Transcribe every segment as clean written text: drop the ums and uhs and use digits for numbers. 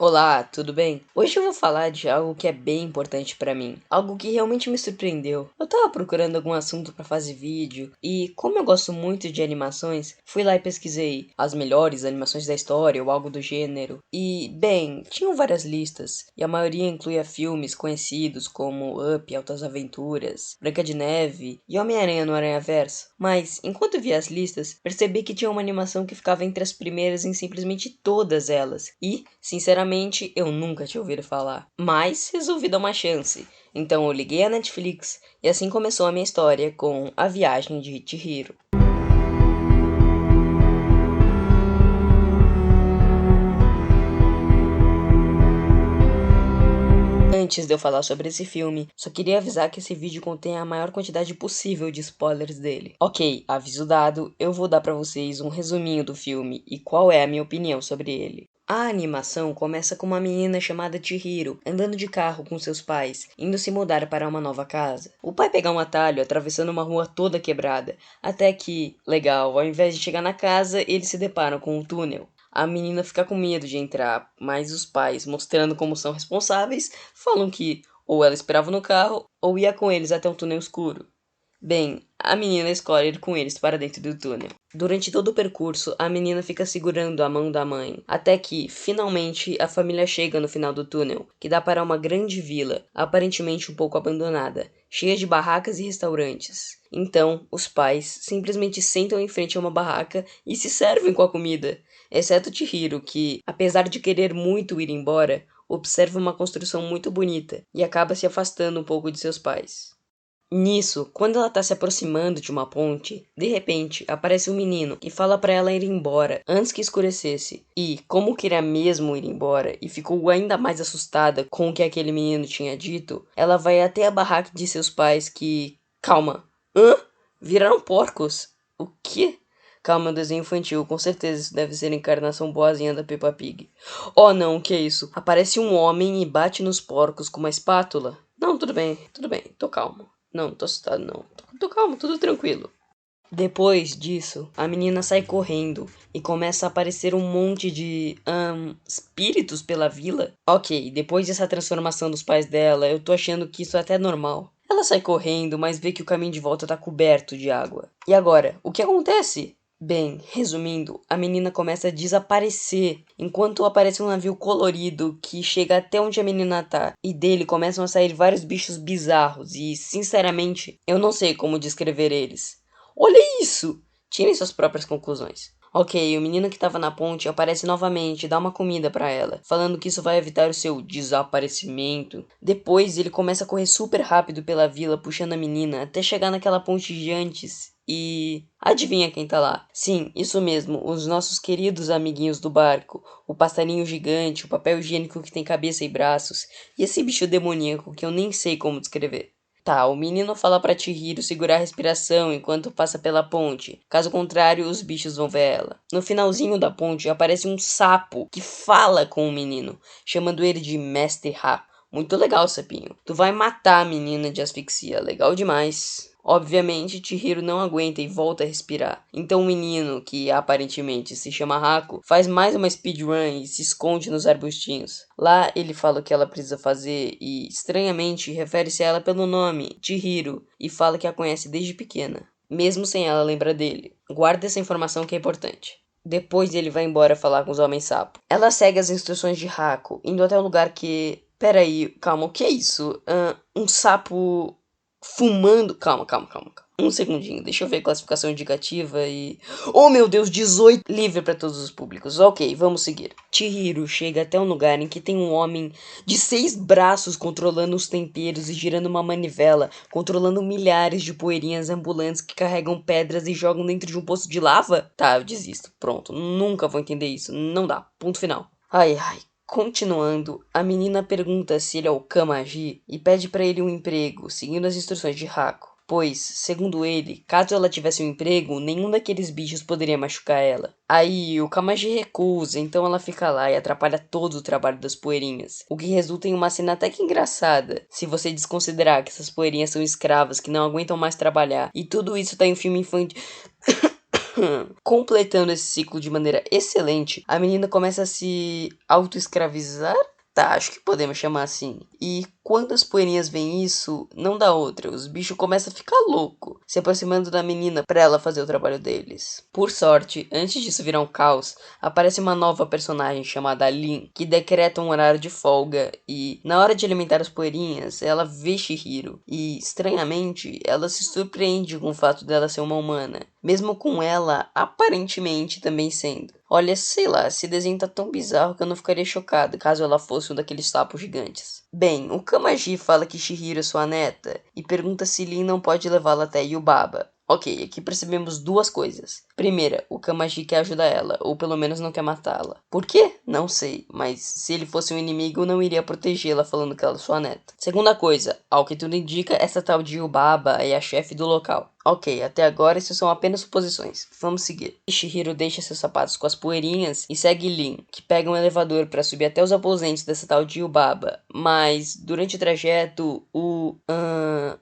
Olá, tudo bem? Hoje eu vou falar de algo que é bem importante pra mim, algo que realmente me surpreendeu. Eu tava procurando algum assunto pra fazer vídeo e, como eu gosto muito de animações, fui lá e pesquisei as melhores animações da história ou algo do gênero. E, bem, tinham várias listas, e a maioria incluía filmes conhecidos como Up, Altas Aventuras, Branca de Neve e Homem-Aranha no Aranhaverso. Mas, enquanto via as listas, percebi que tinha uma animação que ficava entre as primeiras em simplesmente todas elas. E, sinceramente, eu nunca tinha ouvido falar. Mas resolvi dar uma chance. Então eu liguei a Netflix e assim começou a minha história com A Viagem de Chihiro. Antes de eu falar sobre esse filme, só queria avisar que esse vídeo contém a maior quantidade possível de spoilers dele. Ok, aviso dado, eu vou dar pra vocês um resuminho do filme e qual é a minha opinião sobre ele. A animação começa com uma menina chamada Chihiro andando de carro com seus pais, indo se mudar para uma nova casa. O pai pega um atalho atravessando uma rua toda quebrada, até que, legal, ao invés de chegar na casa, eles se deparam com um túnel. A menina fica com medo de entrar, mas os pais, mostrando como são responsáveis, falam que ou ela esperava no carro ou ia com eles até um túnel escuro. Bem, a menina escolhe ir com eles para dentro do túnel. Durante todo o percurso, a menina fica segurando a mão da mãe, até que, finalmente, a família chega no final do túnel, que dá para uma grande vila, aparentemente um pouco abandonada, cheia de barracas e restaurantes. Então, os pais simplesmente sentam em frente a uma barraca e se servem com a comida, exceto Chihiro, que, apesar de querer muito ir embora, observa uma construção muito bonita e acaba se afastando um pouco de seus pais. Nisso, quando ela tá se aproximando de uma ponte, de repente aparece um menino que fala pra ela ir embora antes que escurecesse. E, como queria mesmo ir embora e ficou ainda mais assustada com o que aquele menino tinha dito, ela vai até a barraca de seus pais que. Calma. Hã? Viraram porcos? O quê? Calma, é um desenho infantil, com certeza isso deve ser a encarnação boazinha da Peppa Pig. Oh não, o que é isso? Aparece um homem e bate nos porcos com uma espátula? Não, tudo bem, tô calmo. Não, tô assustado, não. Tô calmo, tudo tranquilo. Depois disso, a menina sai correndo e começa a aparecer um monte de, espíritos pela vila. Ok, depois dessa transformação dos pais dela, eu tô achando que isso é até normal. Ela sai correndo, mas vê que o caminho de volta tá coberto de água. E agora, o que acontece? Bem, resumindo, a menina começa a desaparecer, enquanto aparece um navio colorido que chega até onde a menina tá, e dele começam a sair vários bichos bizarros, e sinceramente, eu não sei como descrever eles. Olha isso! Tirem suas próprias conclusões. Ok, o menino que estava na ponte aparece novamente e dá uma comida pra ela, falando que isso vai evitar o seu desaparecimento. Depois ele começa a correr super rápido pela vila, puxando a menina, até chegar naquela ponte de antes. E adivinha quem tá lá? Sim, isso mesmo, os nossos queridos amiguinhos do barco. O passarinho gigante, o papel higiênico que tem cabeça e braços, e esse bicho demoníaco que eu nem sei como descrever. Tá, o menino fala pra Chihiro segurar a respiração enquanto passa pela ponte. Caso contrário, os bichos vão ver ela. No finalzinho da ponte aparece um sapo que fala com o menino, chamando ele de Mestre Ha. Muito legal, sapinho. Tu vai matar a menina de asfixia. Legal demais. Obviamente, Chihiro não aguenta e volta a respirar. Então o menino, que aparentemente se chama Hako, faz mais uma speedrun e se esconde nos arbustinhos. Lá ele fala o que ela precisa fazer e, estranhamente, refere-se a ela pelo nome, Chihiro, e fala que a conhece desde pequena, mesmo sem ela lembrar dele. Guarda essa informação que é importante. Depois ele vai embora falar com os homens-sapo. Ela segue as instruções de Hako, indo até um lugar que... Peraí, calma, o que é isso? Um sapo fumando. Calma. Um segundinho, deixa eu ver a classificação indicativa e. Oh meu Deus, 18! Livre para todos os públicos. Ok, vamos seguir. Chihiro chega até um lugar em que tem um homem de 6 braços controlando os temperos e girando uma manivela, controlando milhares de poeirinhas ambulantes que carregam pedras e jogam dentro de um poço de lava? Tá, eu desisto. Pronto, nunca vou entender isso. Não dá. Ponto final. Ai. Continuando, a menina pergunta se ele é o Kamaji e pede para ele um emprego, seguindo as instruções de Hako. Pois, segundo ele, caso ela tivesse um emprego, nenhum daqueles bichos poderia machucar ela. Aí, o Kamaji recusa, então ela fica lá e atrapalha todo o trabalho das poeirinhas. O que resulta em uma cena até que engraçada, se você desconsiderar que essas poeirinhas são escravas que não aguentam mais trabalhar. E tudo isso tá em um filme infantil. Completando esse ciclo de maneira excelente, a menina começa a se auto-escravizar? Tá, acho que podemos chamar assim. E quando as poeirinhas veem isso, não dá outra. Os bichos começam a ficar louco, se aproximando da menina pra ela fazer o trabalho deles. Por sorte, antes disso virar um caos, aparece uma nova personagem chamada Lin, que decreta um horário de folga e, na hora de alimentar as poeirinhas, ela vê Chihiro. E, estranhamente, ela se surpreende com o fato dela ser uma humana, mesmo com ela aparentemente também sendo. Olha, sei lá, esse desenho tá tão bizarro que eu não ficaria chocado caso ela fosse um daqueles sapos gigantes. Bem, o Kamaji fala que Chihiro é sua neta e pergunta se Lin não pode levá-la até Yubaba. Ok, aqui percebemos duas coisas. Primeira, o Kamaji quer ajudar ela, ou pelo menos não quer matá-la. Por quê? Não sei, mas se ele fosse um inimigo, não iria protegê-la falando que ela é sua neta. Segunda coisa, ao que tudo indica, essa tal de Yubaba é a chefe do local. Ok, até agora isso são apenas suposições. Vamos seguir. Chihiro deixa seus sapatos com as poeirinhas e segue Lin, que pega um elevador para subir até os aposentos dessa tal de Yubaba. Mas, durante o trajeto,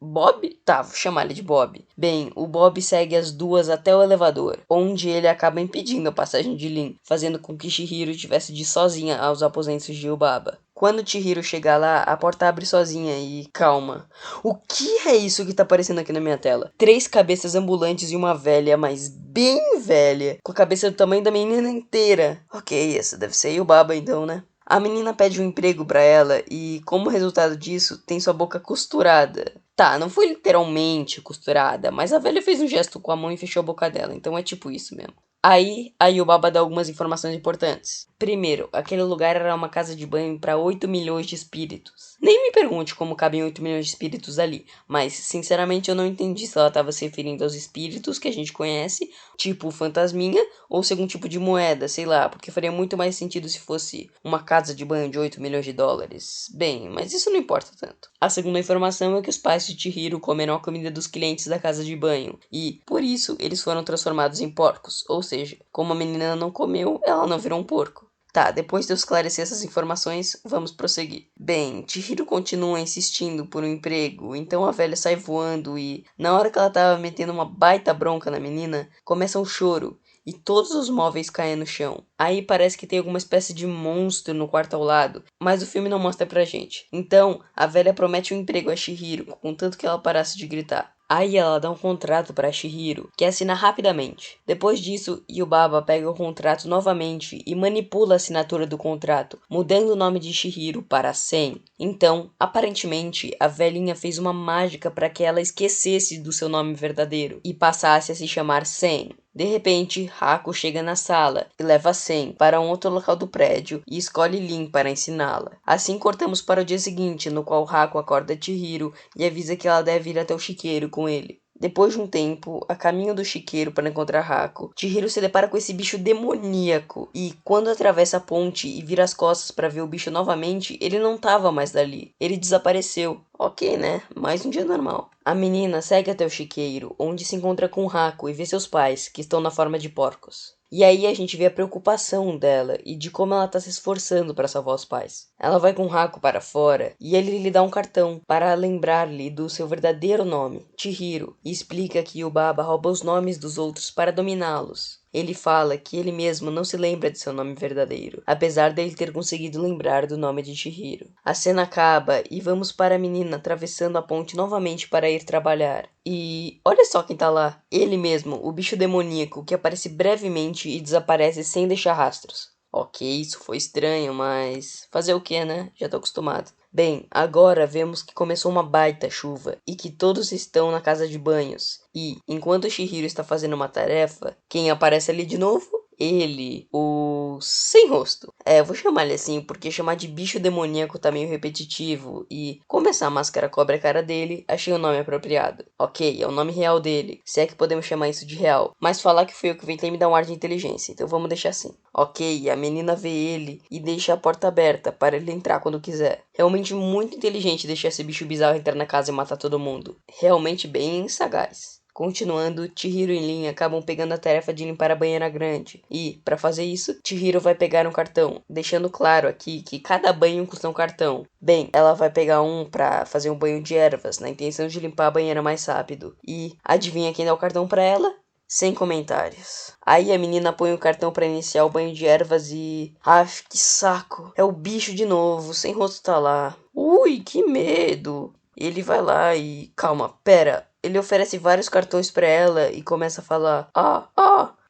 Bob? Tá, vou chamar ele de Bob. Bem, o Bob segue as duas até o elevador, onde ele acaba impedindo a passagem de Lin, fazendo com que Chihiro tivesse de ir sozinha aos aposentos de Yubaba. Quando Chihiro chegar lá, a porta abre sozinha e calma. O que é isso que tá aparecendo aqui na minha tela? 3 cabeças ambulantes e uma velha, mas bem velha, com a cabeça do tamanho da menina inteira. Ok, essa deve ser Yubaba então, né? A menina pede um emprego pra ela e, como resultado disso, tem sua boca costurada. Tá, não foi literalmente costurada, mas a velha fez um gesto com a mão e fechou a boca dela, então é tipo isso mesmo. Aí, a Yubaba dá algumas informações importantes. Primeiro, aquele lugar era uma casa de banho para 8 milhões de espíritos. Nem me pergunte como cabem 8 milhões de espíritos ali, mas sinceramente eu não entendi se ela estava se referindo aos espíritos que a gente conhece, tipo fantasminha, ou se algum tipo de moeda, sei lá, porque faria muito mais sentido se fosse uma casa de banho de 8 milhões de dólares. Bem, mas isso não importa tanto. A segunda informação é que os pais de Chihiro comeram a comida dos clientes da casa de banho, e, por isso, eles foram transformados em porcos, ou seja, como a menina não comeu, ela não virou um porco. Tá, depois de eu esclarecer essas informações, vamos prosseguir. Bem, Chihiro continua insistindo por um emprego, então a velha sai voando e, na hora que ela tava metendo uma baita bronca na menina, começa um choro e todos os móveis caem no chão. Aí parece que tem alguma espécie de monstro no quarto ao lado, mas o filme não mostra pra gente. Então, a velha promete um emprego a Chihiro, contanto que ela parasse de gritar. Aí ela dá um contrato para Chihiro, que assina rapidamente. Depois disso, Yubaba pega o contrato novamente e manipula a assinatura do contrato, mudando o nome de Chihiro para Sen. Então, aparentemente, a velhinha fez uma mágica para que ela esquecesse do seu nome verdadeiro e passasse a se chamar Sen. De repente, Haku chega na sala e leva Sen para um outro local do prédio e escolhe Lin para ensiná-la. Assim cortamos para o dia seguinte, no qual Haku acorda Chihiro e avisa que ela deve ir até o chiqueiro com ele. Depois de um tempo, a caminho do chiqueiro para encontrar Haku, Chihiro se depara com esse bicho demoníaco e, quando atravessa a ponte e vira as costas para ver o bicho novamente, ele não estava mais dali. Ele desapareceu. Ok, né? Mais um dia normal. A menina segue até o chiqueiro, onde se encontra com Haku e vê seus pais, que estão na forma de porcos. E aí a gente vê a preocupação dela e de como ela tá se esforçando para salvar os pais. Ela vai com Haku para fora e ele lhe dá um cartão para lembrar-lhe do seu verdadeiro nome, Chihiro, e explica que Yubaba rouba os nomes dos outros para dominá-los. Ele fala que ele mesmo não se lembra de seu nome verdadeiro, apesar dele ter conseguido lembrar do nome de Chihiro. A cena acaba e vamos para a menina atravessando a ponte novamente para ir trabalhar. E olha só quem tá lá, ele mesmo, o bicho demoníaco que aparece brevemente e desaparece sem deixar rastros. Ok, isso foi estranho, mas fazer o que, né? Já tô acostumado. Bem, agora vemos que começou uma baita chuva e que todos estão na casa de banhos. E, enquanto Chihiro está fazendo uma tarefa, quem aparece ali de novo? Ele, o sem rosto. Eu vou chamar ele assim porque chamar de bicho demoníaco tá meio repetitivo e, como essa máscara cobre a cara dele, achei o nome apropriado. Ok, é o nome real dele, se é que podemos chamar isso de real, mas falar que foi eu que inventei me dá um ar de inteligência, então vamos deixar assim. Ok, a menina vê ele e deixa a porta aberta para ele entrar quando quiser. Realmente muito inteligente deixar esse bicho bizarro entrar na casa e matar todo mundo. Realmente bem sagaz. Continuando, Chihiro e Lin acabam pegando a tarefa de limpar a banheira grande. E, para fazer isso, Chihiro vai pegar um cartão, deixando claro aqui que cada banho custa um cartão. Bem, ela vai pegar um para fazer um banho de ervas, na intenção de limpar a banheira mais rápido. E adivinha quem dá o cartão para ela? Sem comentários. Aí a menina põe o cartão pra iniciar o banho de ervas e... Aff, que saco. É o bicho de novo, sem rosto tá lá. Ui, que medo. Ele vai lá e... Calma, pera. Ele oferece vários cartões pra ela e começa a falar...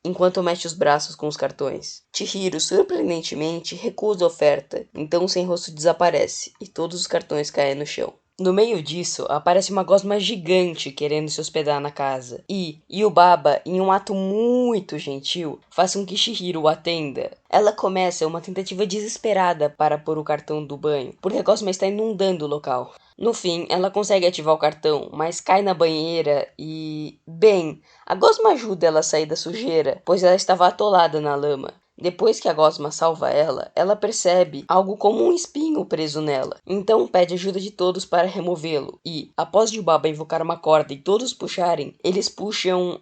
enquanto mexe os braços com os cartões. Chihiro, surpreendentemente, recusa a oferta, então o sem rosto desaparece e todos os cartões caem no chão. No meio disso, aparece uma gosma gigante querendo se hospedar na casa. E o Baba, em um ato muito gentil, faz com que Chihiro o atenda. Ela começa uma tentativa desesperada para pôr o cartão do banho, porque a gosma está inundando o local. No fim, ela consegue ativar o cartão, mas cai na banheira e... Bem, a gosma ajuda ela a sair da sujeira, pois ela estava atolada na lama. Depois que a gosma salva ela, ela percebe algo como um espinho preso nela. Então pede ajuda de todos para removê-lo. E, após Yubaba invocar uma corda e todos puxarem, eles puxam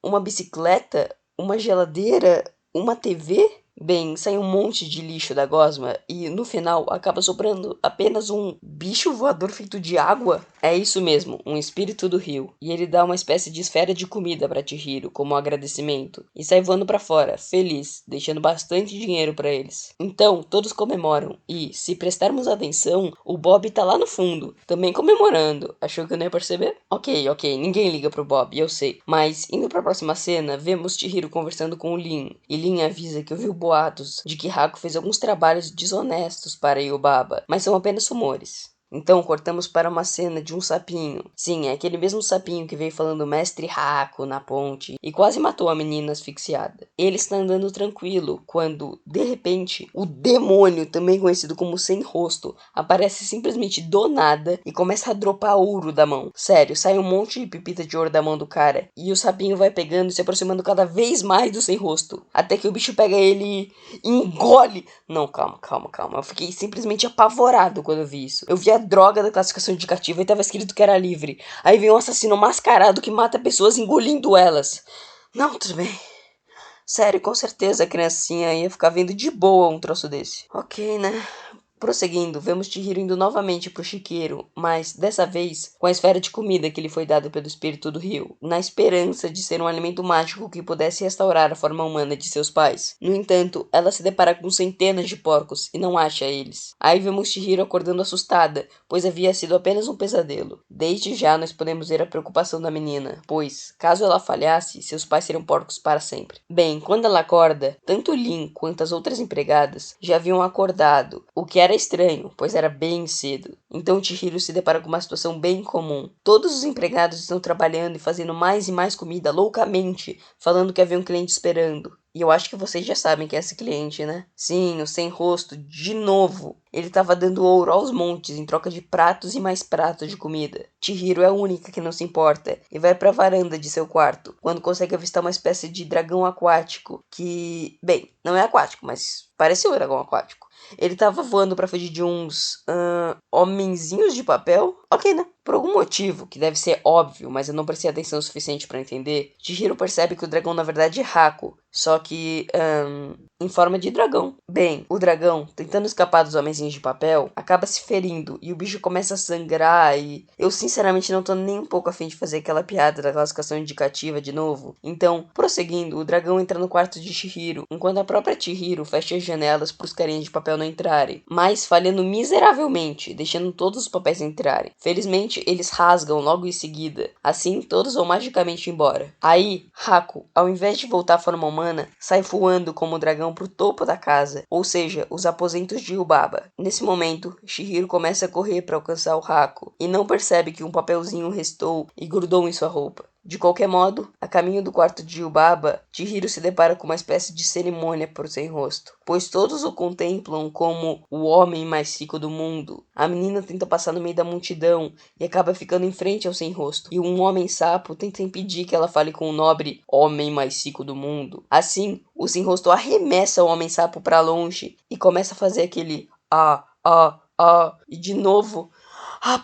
uma bicicleta, uma geladeira, uma TV? Bem, sai um monte de lixo da gosma e, no final, acaba sobrando apenas um bicho voador feito de água. É isso mesmo, um espírito do rio. E ele dá uma espécie de esfera de comida para Chihiro, como um agradecimento. E sai voando para fora, feliz, deixando bastante dinheiro para eles. Então, todos comemoram. E, se prestarmos atenção, o Bob tá lá no fundo, também comemorando. Achou que eu não ia perceber? Ok, ninguém liga pro Bob, eu sei. Mas, indo pra próxima cena, vemos Chihiro conversando com o Lin. E Lin avisa que ouviu boatos de que Haku fez alguns trabalhos desonestos para Yubaba, mas são apenas rumores. Então cortamos para uma cena de um sapinho. Sim, é aquele mesmo sapinho que veio falando Mestre Haku na ponte e quase matou a menina asfixiada. Ele está andando tranquilo quando, de repente, o demônio, também conhecido como Sem Rosto, aparece simplesmente do nada e começa a dropar ouro da mão. Sério, sai um monte de pepita de ouro da mão do cara e o sapinho vai pegando e se aproximando cada vez mais do Sem Rosto, até que o bicho pega ele e engole. Não, calma. Eu fiquei simplesmente apavorado quando eu vi isso. Eu vi a droga da classificação indicativa e tava escrito que era livre. Aí vem um assassino mascarado que mata pessoas engolindo elas. Não, tudo bem. Sério, com certeza a criancinha ia ficar vendo de boa um troço desse. Ok, né? Prosseguindo, vemos Chihiro indo novamente pro chiqueiro, mas dessa vez com a esfera de comida que lhe foi dada pelo espírito do rio, na esperança de ser um alimento mágico que pudesse restaurar a forma humana de seus pais. No entanto, ela se depara com centenas de porcos e não acha eles. Aí vemos Chihiro acordando assustada, pois havia sido apenas um pesadelo. Desde já nós podemos ver a preocupação da menina, pois, caso ela falhasse, seus pais seriam porcos para sempre. Bem, quando ela acorda, tanto Lin quanto as outras empregadas já haviam acordado, o que era estranho, pois era bem cedo. Então Chihiro se depara com uma situação bem comum. Todos os empregados estão trabalhando e fazendo mais e mais comida loucamente, falando que havia um cliente esperando. E eu acho que vocês já sabem quem é esse cliente, né? Sim, o Sem Rosto, de novo. Ele estava dando ouro aos montes em troca de pratos e mais pratos de comida. Chihiro é a única que não se importa e vai para a varanda de seu quarto, quando consegue avistar uma espécie de dragão aquático que, bem, não é aquático, mas parece um dragão aquático. Ele tava voando pra fugir de uns homenzinhos de papel. Ok, né? Por algum motivo, que deve ser óbvio, mas eu não prestei atenção o suficiente pra entender, Chihiro percebe que o dragão na verdade é Haku, só que em forma de dragão. Bem, o dragão, tentando escapar dos homenzinhos de papel, acaba se ferindo e o bicho começa a sangrar e eu sinceramente não tô nem um pouco afim de fazer aquela piada da classificação indicativa de novo. Então, prosseguindo, o dragão entra no quarto de Chihiro, enquanto a própria Chihiro fecha as janelas pros carinhas de papel não entrarem, mas falhando miseravelmente, deixando todos os papéis entrarem. Felizmente, eles rasgam logo em seguida, assim todos vão magicamente embora. Aí, Haku, ao invés de voltar à forma humana, sai voando como o dragão pro topo da casa, ou seja, os aposentos de Yubaba. Nesse momento, Chihiro começa a correr para alcançar o Haku, e não percebe que um papelzinho restou e grudou em sua roupa. De qualquer modo, a caminho do quarto de Yubaba, Chihiro se depara com uma espécie de cerimônia por Sem Rosto, pois todos o contemplam como o homem mais rico do mundo. A menina tenta passar no meio da multidão e acaba ficando em frente ao Sem Rosto, e um homem sapo tenta impedir que ela fale com o nobre homem mais rico do mundo. Assim, o Sem Rosto arremessa o homem sapo para longe e começa a fazer aquele e de novo...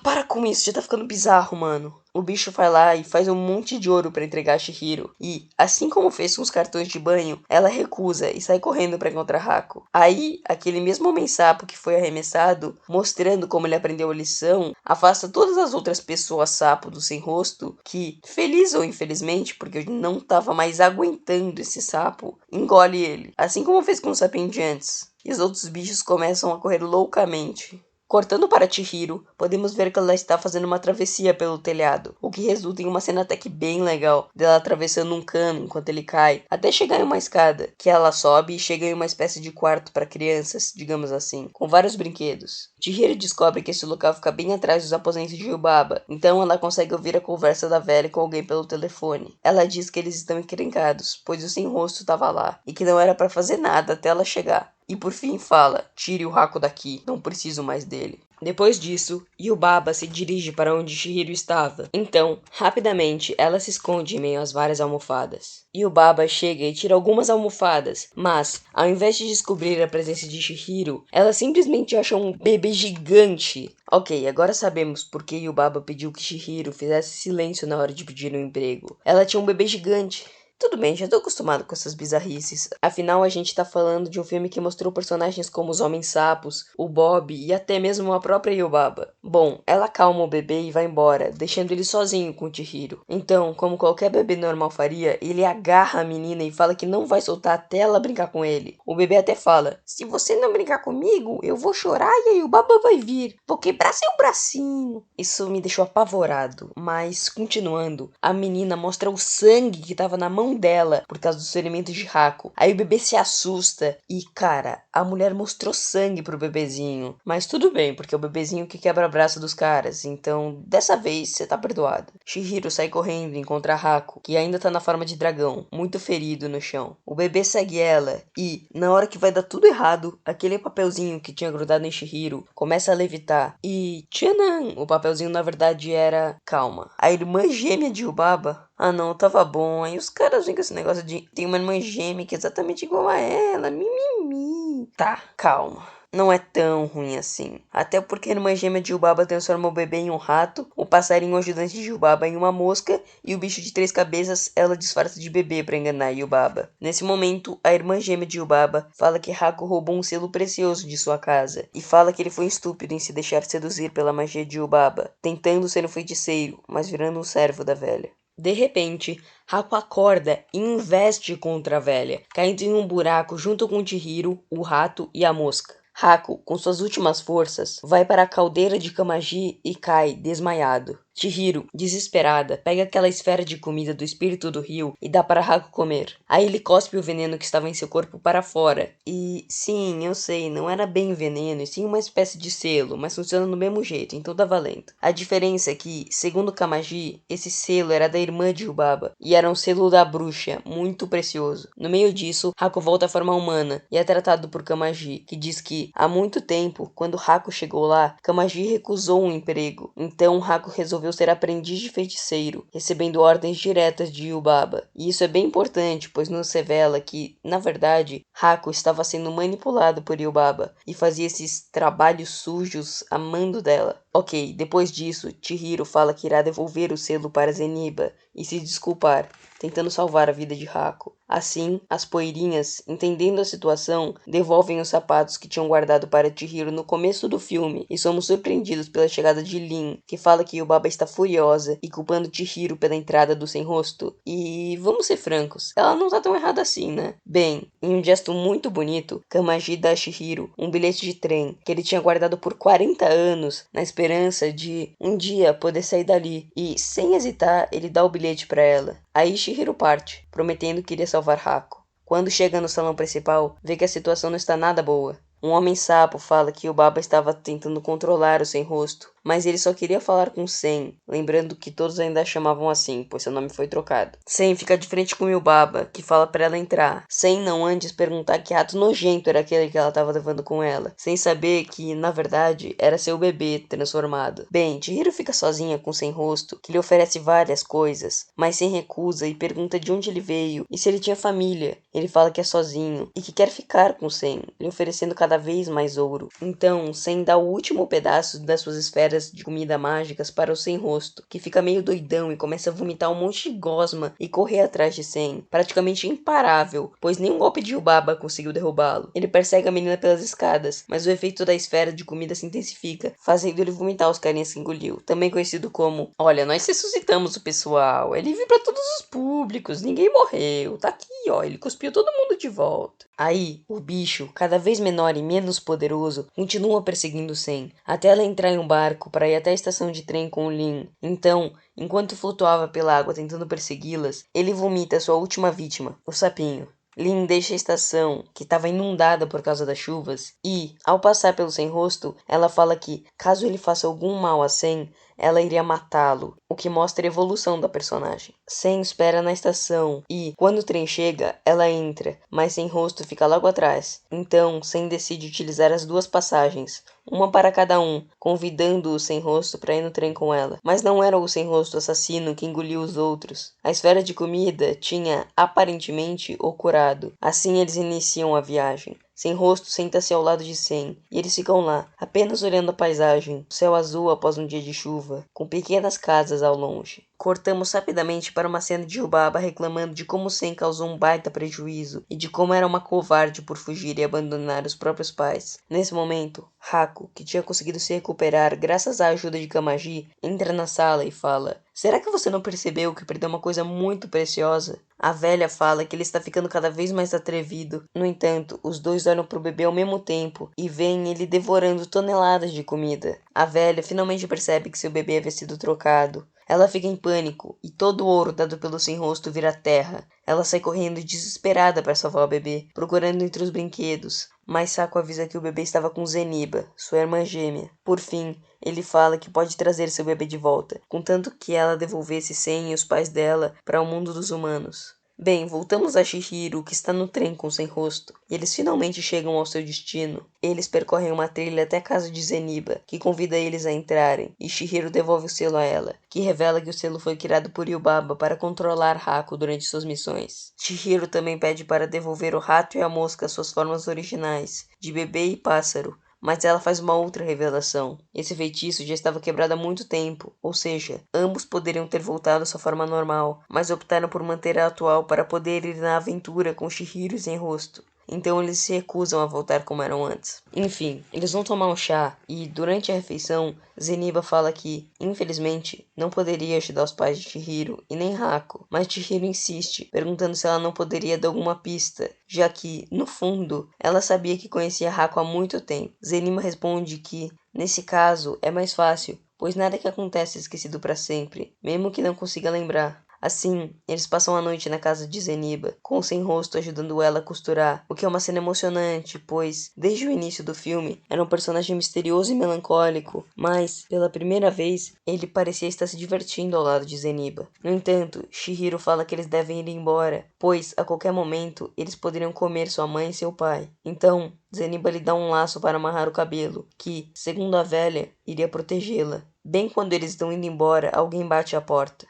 para com isso, já tá ficando bizarro, mano. O bicho vai lá e faz um monte de ouro pra entregar a Chihiro. E, assim como fez com os cartões de banho, ela recusa e sai correndo pra encontrar Hako. Aí, aquele mesmo homem-sapo que foi arremessado, mostrando como ele aprendeu a lição, afasta todas as outras pessoas sapo do sem rosto, que, feliz ou infelizmente, porque eu não tava mais aguentando esse sapo, engole ele. Assim como fez com os sapientiantes. E os outros bichos começam a correr loucamente. Cortando para Chihiro, podemos ver que ela está fazendo uma travessia pelo telhado, o que resulta em uma cena até que bem legal, dela atravessando um cano enquanto ele cai, até chegar em uma escada, que ela sobe e chega em uma espécie de quarto para crianças, digamos assim, com vários brinquedos. Chihiro descobre que esse local fica bem atrás dos aposentos de Yubaba, então ela consegue ouvir a conversa da velha com alguém pelo telefone. Ela diz que eles estão encrencados, pois o sem rosto estava lá, e que não era para fazer nada até ela chegar. E por fim fala, tire o Hako daqui, não preciso mais dele. Depois disso, Yubaba se dirige para onde Chihiro estava. Então, rapidamente, ela se esconde em meio às várias almofadas. Yubaba chega e tira algumas almofadas, mas, ao invés de descobrir a presença de Chihiro, ela simplesmente acha um bebê gigante. Ok, agora sabemos por que Yubaba pediu que Chihiro fizesse silêncio na hora de pedir um emprego. Ela tinha um bebê gigante. Tudo bem, já tô acostumado com essas bizarrices. Afinal, a gente tá falando de um filme que mostrou personagens como os Homens-Sapos, o Bob e até mesmo a própria Yubaba. Bom, ela acalma o bebê e vai embora, deixando ele sozinho com o Chihiro. Então, como qualquer bebê normal faria, ele agarra a menina e fala que não vai soltar até ela brincar com ele. O bebê até fala, se você não brincar comigo, eu vou chorar e a Yubaba vai vir. Vou quebrar seu bracinho. Isso me deixou apavorado, mas continuando, a menina mostra o sangue que tava na mão dela por causa dos ferimentos de Hako. Aí o bebê se assusta e, cara, a mulher mostrou sangue pro bebezinho. Mas tudo bem, porque é o bebezinho que quebra o braço dos caras, então dessa vez você tá perdoado. Chihiro sai correndo e encontra Hako, que ainda tá na forma de dragão, muito ferido no chão. O bebê segue ela e, na hora que vai dar tudo errado, aquele papelzinho que tinha grudado em Chihiro começa a levitar e, tchanan, o papelzinho na verdade era calma. A irmã gêmea de Yubaba, ah não, tava bom. Aí os caras vêm com esse negócio de tem uma irmã gêmea que é exatamente igual a ela. Mimimi. Tá, calma. Não é tão ruim assim. Até porque a irmã gêmea de Yubaba transforma o bebê em um rato, o passarinho ajudante de Yubaba em uma mosca e o bicho de 3 cabeças ela disfarça de bebê pra enganar Yubaba. Nesse momento, a irmã gêmea de Yubaba fala que Hako roubou um selo precioso de sua casa e fala que ele foi estúpido em se deixar seduzir pela magia de Yubaba, tentando ser um feiticeiro, mas virando um servo da velha. De repente, Hako acorda e investe contra a velha, caindo em um buraco junto com Chihiro, o rato e a mosca. Hako, com suas últimas forças, vai para a caldeira de Kamaji e cai, desmaiado. Chihiro, desesperada, pega aquela esfera de comida do espírito do rio e dá para Hako comer. Aí ele cospe o veneno que estava em seu corpo para fora. E sim, eu sei, não era bem veneno, e sim uma espécie de selo, mas funciona do mesmo jeito, então tá valendo. A diferença é que, segundo Kamaji, esse selo era da irmã de Yubaba, e era um selo da bruxa, muito precioso. No meio disso, Hako volta à forma humana e é tratado por Kamaji, que diz que, há muito tempo, quando Hako chegou lá, Kamaji recusou um emprego. Então Hako resolveu ser aprendiz de feiticeiro, recebendo ordens diretas de Yubaba. E isso é bem importante, pois nos revela que, na verdade, Hako estava sendo manipulado por Yubaba e fazia esses trabalhos sujos a mando dela. Ok, depois disso, Chihiro fala que irá devolver o selo para Zeniba e se desculpar, tentando salvar a vida de Hako. Assim, as poeirinhas, entendendo a situação, devolvem os sapatos que tinham guardado para Chihiro no começo do filme e somos surpreendidos pela chegada de Lin, que fala que Yubaba está furiosa e culpando Chihiro pela entrada do sem rosto. E vamos ser francos, ela não tá tão errada assim, né? Bem, em um gesto muito bonito, Kamaji dá a Chihiro um bilhete de trem que ele tinha guardado por 40 anos na esperança de um dia poder sair dali e, sem hesitar, ele dá o bilhete para ela. Aí Chihiro parte, prometendo que iria salvar Hako. Quando chega no salão principal, vê que a situação não está nada boa. Um homem-sapo fala que Yubaba estava tentando controlar o sem-rosto, mas ele só queria falar com Sen, lembrando que todos ainda a chamavam assim, pois seu nome foi trocado. Sen fica de frente com Yubaba, que fala para ela entrar, sem não antes perguntar que ato nojento era aquele que ela estava levando com ela, sem saber que, na verdade, era seu bebê transformado. Bem, Chihiro fica sozinha com Sem-Rosto, que lhe oferece várias coisas, mas Sen recusa e pergunta de onde ele veio e se ele tinha família. Ele fala que é sozinho e que quer ficar com Sen, lhe oferecendo cada cada vez mais ouro. Então, Sen dá o último pedaço das suas esferas de comida mágicas para o Sem Rosto, que fica meio doidão e começa a vomitar um monte de gosma e correr atrás de Sen, praticamente imparável, pois nenhum golpe de Yubaba conseguiu derrubá-lo. Ele persegue a menina pelas escadas, mas o efeito da esfera de comida se intensifica, fazendo ele vomitar os carinhas que engoliu, também conhecido como: olha, nós ressuscitamos o pessoal, é livre para todos os públicos, ninguém morreu, tá aqui, ó, ele cuspiu todo mundo de volta. Aí, o bicho, cada vez menor e menos poderoso, continua perseguindo Sen, até ela entrar em um barco para ir até a estação de trem com o Lin. Então, enquanto flutuava pela água tentando persegui-las, ele vomita sua última vítima, o sapinho. Lin deixa a estação, que estava inundada por causa das chuvas, e, ao passar pelo Sem Rosto, ela fala que, caso ele faça algum mal a Sen, ela iria matá-lo, o que mostra a evolução da personagem. Sen espera na estação e, quando o trem chega, ela entra, mas Sem Rosto fica logo atrás. Então, Sen decide utilizar as duas passagens, uma para cada um, convidando o Sem Rosto para ir no trem com ela. Mas não era o Sem Rosto assassino que engoliu os outros. A esfera de comida tinha, aparentemente, o curado. Assim eles iniciam a viagem. Sem Rosto senta-se ao lado de Sen, e eles ficam lá, apenas olhando a paisagem, o céu azul após um dia de chuva, com pequenas casas ao longe. Cortamos rapidamente para uma cena de Yubaba reclamando de como Sen causou um baita prejuízo, e de como era uma covarde por fugir e abandonar os próprios pais. Nesse momento, Haku, que tinha conseguido se recuperar graças à ajuda de Kamaji, entra na sala e fala: será que você não percebeu que perdeu uma coisa muito preciosa? A velha fala que ele está ficando cada vez mais atrevido. No entanto, os dois olham para o bebê ao mesmo tempo e veem ele devorando toneladas de comida. A velha finalmente percebe que seu bebê havia sido trocado. Ela fica em pânico e todo o ouro dado pelo Sem Rosto vira terra. Ela sai correndo desesperada para salvar o bebê, procurando entre os brinquedos. Mas Saco avisa que o bebê estava com Zeniba, sua irmã gêmea. Por fim, ele fala que pode trazer seu bebê de volta, contanto que ela devolvesse Sen e os pais dela para o mundo dos humanos. Bem, voltamos a Chihiro, que está no trem com Sem Rosto, e eles finalmente chegam ao seu destino. Eles percorrem uma trilha até a casa de Zeniba, que convida eles a entrarem, e Chihiro devolve o selo a ela, que revela que o selo foi criado por Yubaba para controlar Haku durante suas missões. Chihiro também pede para devolver o rato e a mosca às suas formas originais, de bebê e pássaro, mas ela faz uma outra revelação. Esse feitiço já estava quebrado há muito tempo, ou seja, ambos poderiam ter voltado à sua forma normal, mas optaram por manter a atual para poder ir na aventura com Chihiro Sem Rosto. Então eles se recusam a voltar como eram antes. Enfim, eles vão tomar um chá e, durante a refeição, Zeniba fala que, infelizmente, não poderia ajudar os pais de Chihiro e nem Haku, mas Chihiro insiste, perguntando se ela não poderia dar alguma pista, já que, no fundo, ela sabia que conhecia Haku há muito tempo. Zeniba responde que, nesse caso, é mais fácil, pois nada que acontece é esquecido para sempre, mesmo que não consiga lembrar. Assim, eles passam a noite na casa de Zeniba, com o Sem Rosto ajudando ela a costurar, o que é uma cena emocionante, pois, desde o início do filme, era um personagem misterioso e melancólico, mas, pela primeira vez, ele parecia estar se divertindo ao lado de Zeniba. No entanto, Chihiro fala que eles devem ir embora, pois, a qualquer momento, eles poderiam comer sua mãe e seu pai. Então, Zeniba lhe dá um laço para amarrar o cabelo, que, segundo a velha, iria protegê-la. Bem quando eles estão indo embora, alguém bate à porta.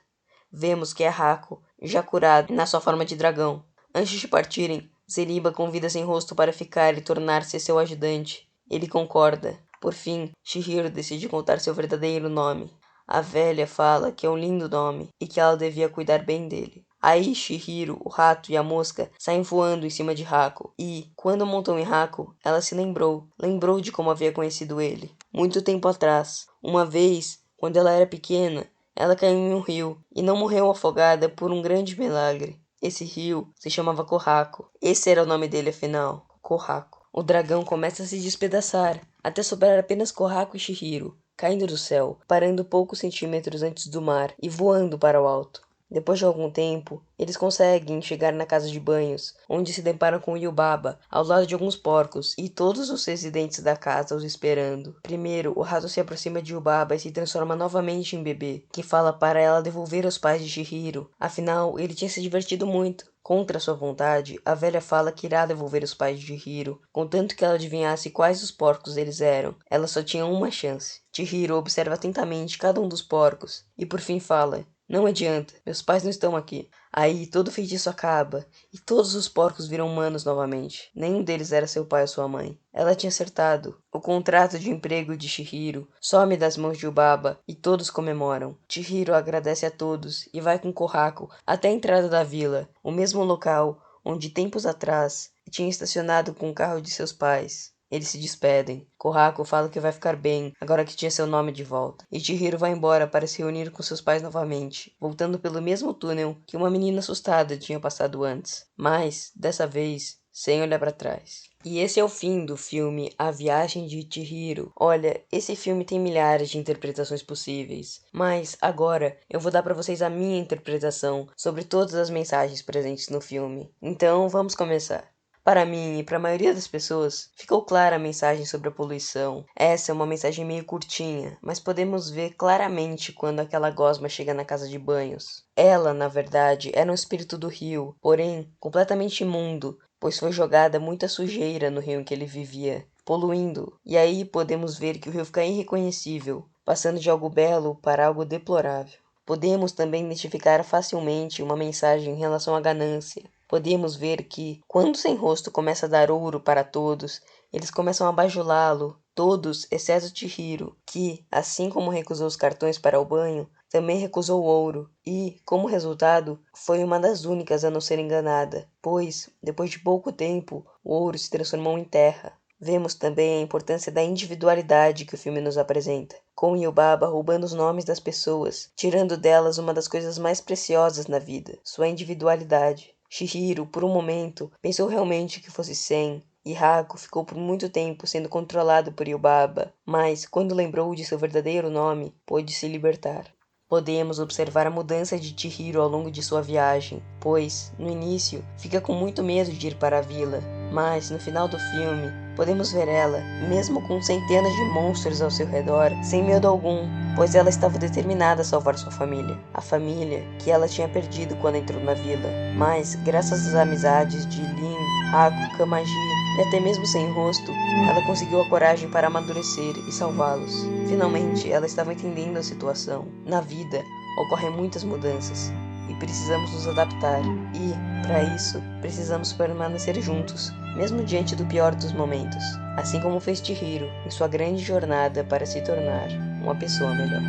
Vemos que é Haku, já curado na sua forma de dragão. Antes de partirem, Zeniba convida Sem Rosto para ficar e tornar-se seu ajudante. Ele concorda. Por fim, Chihiro decide contar seu verdadeiro nome. A velha fala que é um lindo nome e que ela devia cuidar bem dele. Aí Chihiro, o rato e a mosca saem voando em cima de Haku e, quando montam em Haku, ela se lembrou de como havia conhecido ele. Muito tempo atrás, uma vez, quando ela era pequena, ela caiu em um rio e não morreu afogada por um grande milagre. Esse rio se chamava Kohaku. Esse era o nome dele afinal, Kohaku. O dragão começa a se despedaçar, até sobrar apenas Kohaku e Chihiro, caindo do céu, parando poucos centímetros antes do mar e voando para o alto. Depois de algum tempo, eles conseguem chegar na casa de banhos, onde se deparam com Yubaba, ao lado de alguns porcos, e todos os residentes da casa os esperando. Primeiro, o rato se aproxima de Yubaba e se transforma novamente em bebê, que fala para ela devolver aos pais de Chihiro. Afinal, ele tinha se divertido muito. Contra sua vontade, a velha fala que irá devolver os pais de Chihiro, contanto que ela adivinhasse quais os porcos eles eram. Ela só tinha uma chance. Chihiro observa atentamente cada um dos porcos, e por fim fala: Não adianta, meus pais não estão aqui. Aí todo feitiço acaba, e todos os porcos viram humanos novamente. Nenhum deles era seu pai ou sua mãe. Ela tinha acertado. O contrato de emprego de Chihiro some das mãos de Yubaba e todos comemoram. Chihiro agradece a todos e vai com Kohaku até a entrada da vila, o mesmo local onde tempos atrás tinha estacionado com o carro de seus pais. Eles se despedem. Kohaku fala que vai ficar bem, agora que tinha seu nome de volta. E Chihiro vai embora para se reunir com seus pais novamente, voltando pelo mesmo túnel que uma menina assustada tinha passado antes. Mas, dessa vez, sem olhar para trás. E esse é o fim do filme A Viagem de Chihiro. Olha, esse filme tem milhares de interpretações possíveis, mas agora eu vou dar para vocês a minha interpretação sobre todas as mensagens presentes no filme. Então, vamos começar. Para mim e para a maioria das pessoas, ficou clara a mensagem sobre a poluição. Essa é uma mensagem meio curtinha, mas podemos ver claramente quando aquela gosma chega na casa de banhos. Ela, na verdade, era um espírito do rio, porém completamente imundo, pois foi jogada muita sujeira no rio em que ele vivia, poluindo. E aí podemos ver que o rio fica irreconhecível, passando de algo belo para algo deplorável. Podemos também identificar facilmente uma mensagem em relação à ganância. Podemos ver que, quando Sem Rosto começa a dar ouro para todos, eles começam a bajulá-lo, todos exceto Chihiro, que, assim como recusou os cartões para o banho, também recusou o ouro e, como resultado, foi uma das únicas a não ser enganada, pois, depois de pouco tempo, o ouro se transformou em terra. Vemos também a importância da individualidade que o filme nos apresenta, com Yubaba roubando os nomes das pessoas, tirando delas uma das coisas mais preciosas na vida, sua individualidade. Chihiro, por um momento, pensou realmente que fosse Sen, e Haku ficou por muito tempo sendo controlado por Yubaba, mas, quando lembrou de seu verdadeiro nome, pôde se libertar. Podemos observar a mudança de Chihiro ao longo de sua viagem, pois, no início, fica com muito medo de ir para a vila, mas, no final do filme, podemos ver ela, mesmo com centenas de monstros ao seu redor, sem medo algum, pois ela estava determinada a salvar sua família, a família que ela tinha perdido quando entrou na vila. Mas, graças às amizades de Lin, Haku, Kamaji e até mesmo Sem Rosto, ela conseguiu a coragem para amadurecer e salvá-los. Finalmente, ela estava entendendo a situação. Na vida, ocorrem muitas mudanças e precisamos nos adaptar. E, para isso, precisamos permanecer juntos, mesmo diante do pior dos momentos, assim como fez Chihiro em sua grande jornada para se tornar uma pessoa melhor.